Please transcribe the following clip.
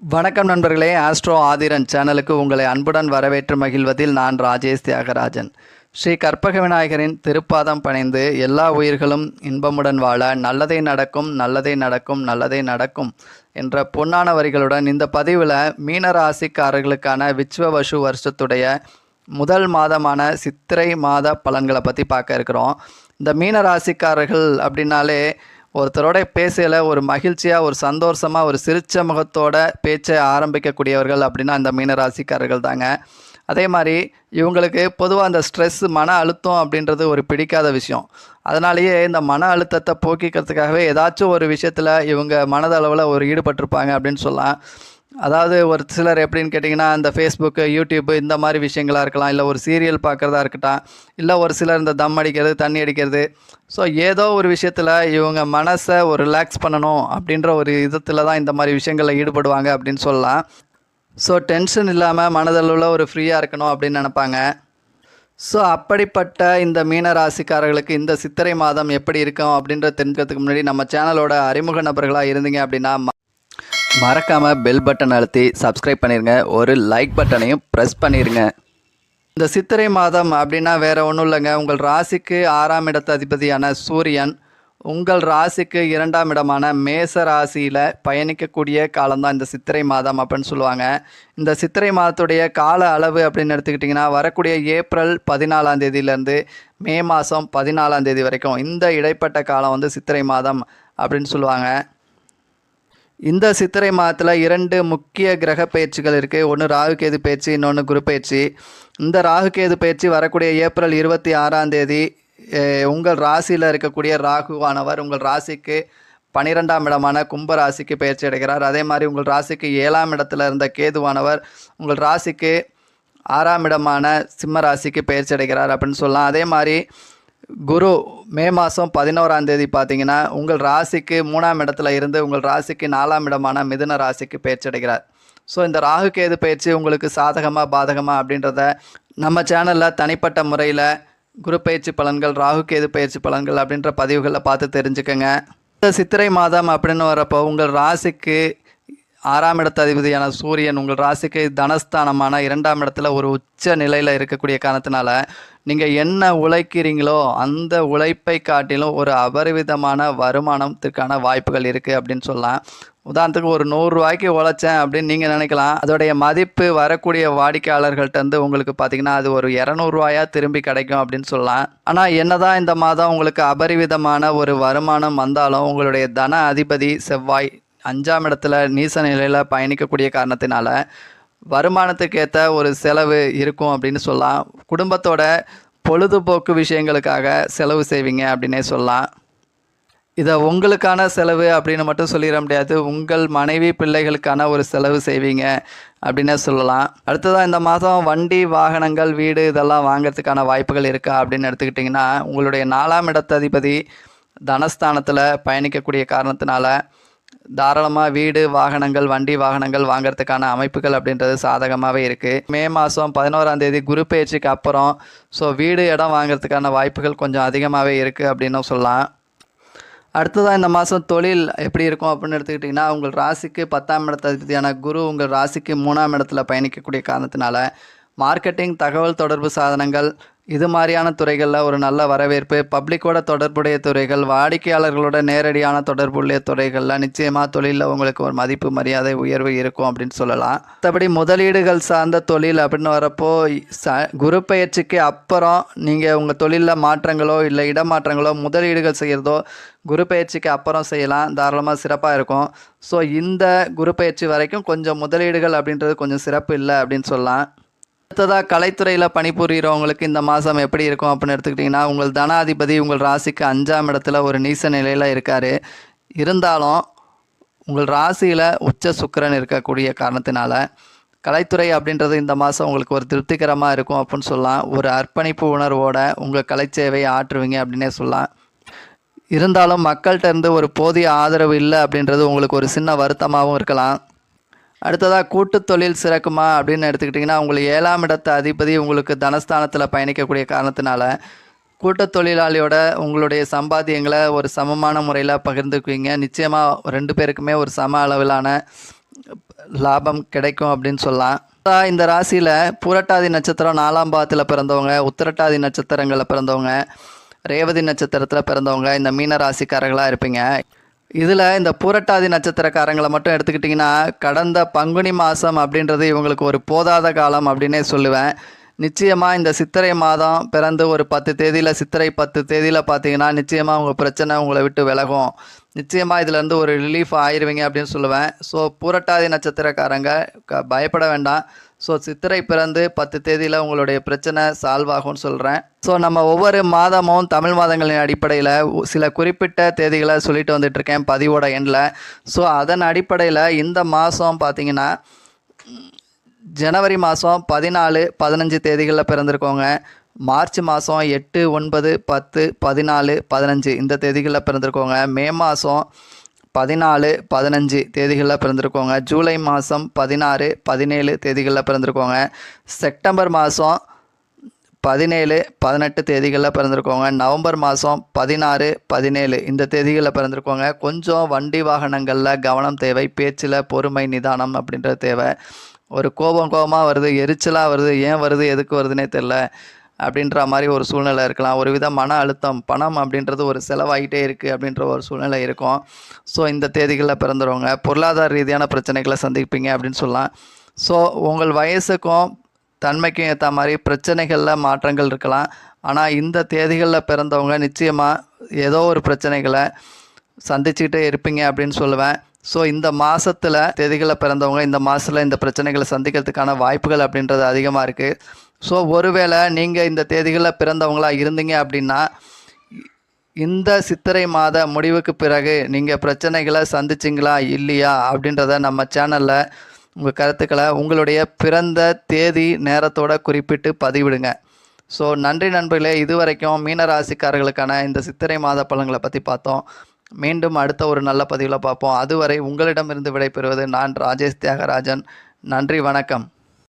வணக்கம் நண்பர்களே, ஆஸ்ட்ரோ ஆதிரன் சேனலுக்கு உங்களை அன்புடன் வரவேற்று மகிழ்வதில் நான் ராஜேஷ் தியாகராஜன். ஸ்ரீ கற்பக விநாயகரின் திருப்பாதம் பணிந்து எல்லா உயிர்களும் இன்பமுடன் வாழ நல்லதே நடக்கும், நல்லதே நடக்கும், நல்லதே நடக்கும் என்ற பொன்னான வரிகளுடன் இந்த பதிவில் மீனராசிக்காரர்களுக்கான விச்வவசு வருஷத்துடைய முதல் மாதமான சித்திரை மாத பலன்களை பற்றி பார்க்க இருக்கிறோம். இந்த மீனராசிக்காரர்கள் அப்படின்னாலே ஒருத்தரோட பேசையில் ஒரு மகிழ்ச்சியாக, ஒரு சந்தோஷமாக, ஒரு சிரிச்ச முகத்தோட பேச்சை ஆரம்பிக்கக்கூடியவர்கள் அப்படின்னா இந்த மீனராசிக்காரர்கள் தாங்க. அதே மாதிரி இவங்களுக்கு பொதுவாக அந்த ஸ்ட்ரெஸ், மன அழுத்தம் அப்படின்றது ஒரு பிடிக்காத விஷயம். அதனாலேயே இந்த மன அழுத்தத்தை போக்கிக்கிறதுக்காகவே ஏதாச்சும் ஒரு விஷயத்தில் இவங்க மனதளவில் ஒரு ஈடுபட்டிருப்பாங்க அப்படின்னு சொல்லலாம். அதாவது ஒரு சிலர் எப்படின்னு கேட்டிங்கன்னா, இந்த ஃபேஸ்புக்கு, யூடியூப்பு இந்த மாதிரி விஷயங்களாக இருக்கலாம், இல்லை ஒரு சீரியல் பார்க்குறதா இருக்கட்டும், இல்லை ஒரு சிலர் இந்த தம் அடிக்கிறது, தண்ணி அடிக்கிறது. ஸோ ஏதோ ஒரு விஷயத்தில் இவங்க மனசை ஒரு ரிலாக்ஸ் பண்ணணும் அப்படின்ற ஒரு விதத்தில் தான் இந்த மாதிரி விஷயங்களில் ஈடுபடுவாங்க அப்படின்னு சொல்லலாம். ஸோ டென்ஷன் இல்லாமல் மனதளவில் ஒரு ஃப்ரீயாக இருக்கணும் அப்படின்னு நினப்பாங்க. ஸோ அப்படிப்பட்ட இந்த மீன ராசிக்காரர்களுக்கு இந்த சித்திரை மாதம் எப்படி இருக்கும் அப்படின்றத தெரிஞ்சுக்கிறதுக்கு முன்னாடி நம்ம சேனலோட அறிமுக நபர்களாக இருந்தீங்க அப்படின்னா மறக்காமல் பெல் பட்டன் அழுத்தி சப்ஸ்கிரைப் பண்ணிடுங்க. ஒரு லைக் பட்டனையும் ப்ரெஸ் பண்ணிடுங்க. இந்த சித்திரை மாதம் அப்படின்னா வேறு ஒன்றும் இல்லைங்க. உங்கள் ராசிக்கு 6ஆம் இடத்து அதிபதியான சூரியன் உங்கள் ராசிக்கு 2ஆம் இடமான மேச ராசியில் பயணிக்கக்கூடிய காலம்தான் இந்த சித்திரை மாதம் அப்படின்னு சொல்லுவாங்க. இந்த சித்திரை மாதத்துடைய கால அளவு அப்படின்னு எடுத்துக்கிட்டிங்கன்னா, வரக்கூடிய ஏப்ரல் 14ஆம் தேதியிலேருந்து மே மாதம் 14ஆம் தேதி வரைக்கும் இந்த இடைப்பட்ட காலம் வந்து சித்திரை மாதம் அப்படின்னு சொல்லுவாங்க. இந்த சித்திரை மாதத்தில் 2 முக்கிய கிரக பயிற்சிகள் இருக்குது. ஒன்று ராகுகேது பயிற்சி, இன்னொன்று குரு பயிற்சி. இந்த ராகுகேது பயிற்சி வரக்கூடிய ஏப்ரல் 26ஆம் தேதி உங்கள் ராசியில் இருக்கக்கூடிய ராகுவானவர் உங்கள் ராசிக்கு 12ஆம் இடமான கும்ப ராசிக்கு பயிற்சி அடைகிறார். அதே மாதிரி உங்கள் ராசிக்கு 7ஆம் இடத்துல இருந்த கேதுவானவர் உங்கள் ராசிக்கு 6ஆம் இடமான சிம்ம ராசிக்கு பயிற்சி அடைகிறார் அப்படின்னு சொல்லலாம். அதே மாதிரி குரு மே மாதம் 11ஆம் தேதி பார்த்தீங்கன்னா உங்கள் ராசிக்கு 3ஆம் இடத்துல இருந்து உங்கள் ராசிக்கு 4ஆம் இடமான மிதுன ராசிக்கு பயிற்சி அடைகிறார். ஸோ இந்த ராகு கேது பயிற்சி உங்களுக்கு சாதகமாக பாதகமாக அப்படின்றத நம்ம சேனலில் தனிப்பட்ட முறையில் குரு பயிற்சி பலன்கள், ராகு கேது பயிற்சி பலன்கள் அப்படின்ற பதிவுகளை பார்த்து தெரிஞ்சுக்கோங்க. இந்த சித்திரை மாதம் அப்படின்னு வரப்போ உங்கள் ராசிக்கு 6ஆம் இடத்து அதிபதியான சூரியன் உங்கள் ராசிக்கு தனஸ்தானமான 2ஆம் இடத்துல ஒரு உச்ச நிலையில் இருக்கக்கூடிய காரணத்தினால நீங்கள் என்ன உழைக்கிறீங்களோ அந்த உழைப்பை காட்டிலும் ஒரு அபரிவிதமான வருமானத்திற்கான வாய்ப்புகள் இருக்குது அப்படின்னு சொல்லலாம். உதாரணத்துக்கு ஒரு 100 ரூபாய்க்கு உழைச்சேன் அப்படின்னு நீங்கள் நினைக்கலாம். அதோடைய மதிப்பு வரக்கூடிய வாடிக்கையாளர்கள்ட்ட உங்களுக்கு பார்த்தீங்கன்னா அது ஒரு 200 ரூபாயா திரும்பி கிடைக்கும் அப்படின்னு சொல்லலாம். ஆனால் என்னதான் இந்த மாதம் உங்களுக்கு அபரிவிதமான ஒரு வருமானம் வந்தாலும் உங்களுடைய தன அதிபதி செவ்வாய் 5ஆம் இடத்துல நீச நிலையில் பயணிக்கக்கூடிய காரணத்தினால வருமானத்துக்கு ஏற்ற ஒரு செலவு இருக்கும் அப்படின்னு சொல்லலாம். குடும்பத்தோட பொழுதுபோக்கு விஷயங்களுக்காக செலவு செய்வீங்க அப்படின்னே சொல்லலாம். இதை உங்களுக்கான செலவு அப்படின்னு மட்டும் சொல்லிட முடியாது, உங்கள் மனைவி பிள்ளைகளுக்கான ஒரு செலவு செய்வீங்க அப்படின்னே சொல்லலாம். அடுத்ததாக இந்த மாதம் வண்டி, வாகனங்கள், வீடு இதெல்லாம் வாங்கிறதுக்கான வாய்ப்புகள் இருக்கா அப்படின்னு எடுத்துக்கிட்டிங்கன்னா, உங்களுடைய 4ஆம் இடத்து அதிபதி தனஸ்தானத்தில் பயணிக்கக்கூடிய காரணத்தினால தாராளமாக வீடு, வாகனங்கள், வண்டி வாகனங்கள் வாங்கிறதுக்கான அமைப்புகள் அப்படின்றது சாதகமாகவே இருக்குது. மே மாதம் 11ஆம் தேதி குரு பயிற்சிக்கு அப்புறம் வீடு, இடம் வாங்கிறதுக்கான வாய்ப்புகள் கொஞ்சம் அதிகமாகவே இருக்குது அப்படின்னு சொல்லலாம். அடுத்ததாக இந்த மாதம் தொழில் எப்படி இருக்கும் அப்படின்னு எடுத்துக்கிட்டிங்கன்னா, உங்கள் ராசிக்கு 10ஆம் இடத்து அதிபதியான குரு உங்கள் ராசிக்கு 3ஆம் இடத்துல பயணிக்கக்கூடிய காரணத்தினால மார்க்கெட்டிங், தகவல் தொடர்பு சாதனங்கள் இது மாதிரியான துறைகளில் ஒரு நல்ல வரவேற்பு, பப்ளிக்கோட தொடர்புடைய துறைகள், வாடிக்கையாளர்களோட நேரடியான தொடர்புடைய துறைகளில் நிச்சயமாக தொழிலில் உங்களுக்கு ஒரு மதிப்பு, மரியாதை, உயர்வு இருக்கும் அப்படின்னு சொல்லலாம். மற்றபடி முதலீடுகள் சார்ந்த தொழில் அப்படின்னு வரப்போ குரு பயிற்சிக்கு அப்புறம் நீங்கள் உங்கள் தொழிலில் மாற்றங்களோ இல்லை இடமாற்றங்களோ முதலீடுகள் செய்கிறதோ குரு பயிற்சிக்கு அப்புறம் செய்யலாம். தாராளமாக சிறப்பாக இருக்கும். ஸோ இந்த குரு பயிற்சி வரைக்கும் கொஞ்சம் முதலீடுகள் அப்படின்றது கொஞ்சம் சிறப்பு இல்லை அப்படின்னு சொல்லலாம். அடுத்ததாக கலைத்துறையில் பணிபுரிகிறவங்களுக்கு இந்த மாதம் எப்படி இருக்கும் அப்படின்னு எடுத்துக்கிட்டிங்கன்னா, உங்கள் தனாதிபதி உங்கள் ராசிக்கு 5ஆம் இடத்துல ஒரு நீச நிலையில் இருக்கார். இருந்தாலும் உங்கள் ராசியில் உச்ச சுக்கிரன் இருக்கக்கூடிய காரணத்தினால கலைத்துறை அப்படின்றது இந்த மாதம் உங்களுக்கு ஒரு திருப்திகரமாக இருக்கும் அப்படின்னு சொல்லலாம். ஒரு அர்ப்பணிப்பு உணர்வோடு உங்கள் கலைச்சேவையை ஆற்றுவீங்க அப்படின்னே சொல்லலாம். இருந்தாலும் மக்கள்கிட்ட இருந்து ஒரு போதிய ஆதரவு இல்லை அப்படின்றது உங்களுக்கு ஒரு சின்ன வருத்தமாகவும் இருக்கலாம். அடுத்ததாக கூட்டு தொழில் சிறக்குமா அப்படின்னு எடுத்துக்கிட்டிங்கன்னா, உங்களுக்கு 7ஆம் இடத்து அதிபதி உங்களுக்கு தனஸ்தானத்தில் பயணிக்கக்கூடிய காரணத்தினால கூட்டு தொழிலாளியோட உங்களுடைய சம்பாத்தியங்களை ஒரு சமமான முறையில் பகிர்ந்துக்குவீங்க. நிச்சயமாக 2 பேருக்குமே ஒரு சம அளவிலான லாபம் கிடைக்கும் அப்படின்னு சொல்லலாம். இந்த ராசியில் பூரட்டாதி நட்சத்திரம் 4ஆம் பாவத்தில் பிறந்தவங்க, உத்திரட்டாதி நட்சத்திரங்களில் பிறந்தவங்க, ரேவதி நட்சத்திரத்தில் பிறந்தவங்க இந்த மீன ராசிக்காரர்களாக இருப்பீங்க. இதில் இந்த பூரட்டாதி நட்சத்திரக்காரங்களை மட்டும் எடுத்துக்கிட்டிங்கன்னா, கடந்த பங்குனி மாதம் அப்படின்றது இவங்களுக்கு ஒரு போதாத காலம் அப்படின்னே சொல்லுவேன். நிச்சயமாக இந்த சித்திரை மாதம் பிறந்து ஒரு 10 தேதியில், சித்திரை 10 தேதியில் பார்த்தீங்கன்னா நிச்சயமாக உங்கள் பிரச்சனை உங்களை விட்டு விலகும். நிச்சயமாக இதிலேருந்து ஒரு ரிலீஃப் ஆயிடுவீங்க அப்படின்னு சொல்லுவேன். ஸோ பூரட்டாதி நட்சத்திரக்காரங்க பயப்பட வேண்டாம். ஸோ சித்திரை பிறந்து 10 தேதியில் உங்களுடைய பிரச்சனை சால்வ் ஆகும்னு சொல்கிறேன். ஸோ நம்ம ஒவ்வொரு மாதமும் தமிழ் மாதங்களின் அடிப்படையில் சில குறிப்பிட்ட தேதிகளை சொல்லிட்டு வந்துட்டுருக்கேன் பதிவோட எண்ணில். ஸோ அதன் அடிப்படையில் இந்த மாதம் பார்த்திங்கன்னா ஜனவரி மாதம் 14, 15 தேதிகளில் பிறந்திருக்கோங்க. மார்ச் மாதம் 8, 9, 10, 14, 15 இந்த தேதிகளில் பிறந்திருக்கோங்க. மே மாதம் 14, 15 தேதிகளில் பிறந்திருக்கோங்க. ஜூலை மாதம் 16, 17 தேதிகளில் பிறந்திருக்கோங்க. செப்டம்பர் மாதம் 17, 18 தேதிகளில் பிறந்திருக்கோங்க. நவம்பர் மாதம் 16, 17 இந்த தேதிகளில் பிறந்திருக்கோங்க. கொஞ்சம் வண்டி வாகனங்களில் கவனம் தேவை. பேச்சில் பொறுமை, நிதானம் அப்படின்றது தேவை. ஒரு கோபமாக வருது, எரிச்சலாக வருது, ஏன் வருது, எதுக்கு வருதுன்னே தெரில அப்படின்ற மாதிரி ஒரு சூழ்நிலை இருக்கலாம். ஒரு வித மன அழுத்தம், பணம் அப்படின்றது ஒரு செலவாகிட்டே இருக்குது அப்படின்ற ஒரு சூழ்நிலை இருக்கும். ஸோ இந்த தேதிகளில் பிறந்துடுவாங்க. பொருளாதார ரீதியான பிரச்சனைகளை சந்திப்பீங்க அப்படின்னு சொல்லலாம். ஸோ உங்கள் வயசுக்கும் தன்மைக்கும் ஏற்ற மாதிரி பிரச்சனைகளில் மாற்றங்கள் இருக்கலாம். ஆனால் இந்த தேதிகளில் பிறந்தவங்க நிச்சயமாக ஏதோ ஒரு பிரச்சனைகளை சந்திச்சுக்கிட்டே இருப்பீங்க அப்படின்னு சொல்லுவேன். ஸோ இந்த மாதத்தில் தேதிகளில் பிறந்தவங்க இந்த மாதத்தில் இந்த பிரச்சனைகளை சந்திக்கிறதுக்கான வாய்ப்புகள் அப்படின்றது அதிகமாக இருக்குது. ஸோ ஒருவேளை நீங்கள் இந்த தேதிகளில் பிறந்தவங்களாக இருந்தீங்க அப்படின்னா, இந்த சித்திரை மாத முடிவுக்கு பிறகு நீங்கள் பிரச்சனைகளை சந்திச்சிங்களா இல்லையா அப்படின்றத நம்ம சேனலில் உங்கள் கருத்துக்களை உங்களுடைய பிறந்த தேதி நேரத்தோடு குறிப்பிட்டு பதிவிடுங்க. ஸோ நன்றி நண்பர்களே. இதுவரைக்கும் மீனராசிக்காரர்களுக்கான இந்த சித்திரை மாத பலன்களை பற்றி பார்த்தோம். மீண்டும் அடுத்த ஒரு நல்ல பதிவில் பார்ப்போம். அதுவரை உங்களிடமிருந்து விடைபெறுவது நான் ராஜேஷ் தியாகராஜன். நன்றி, வணக்கம்.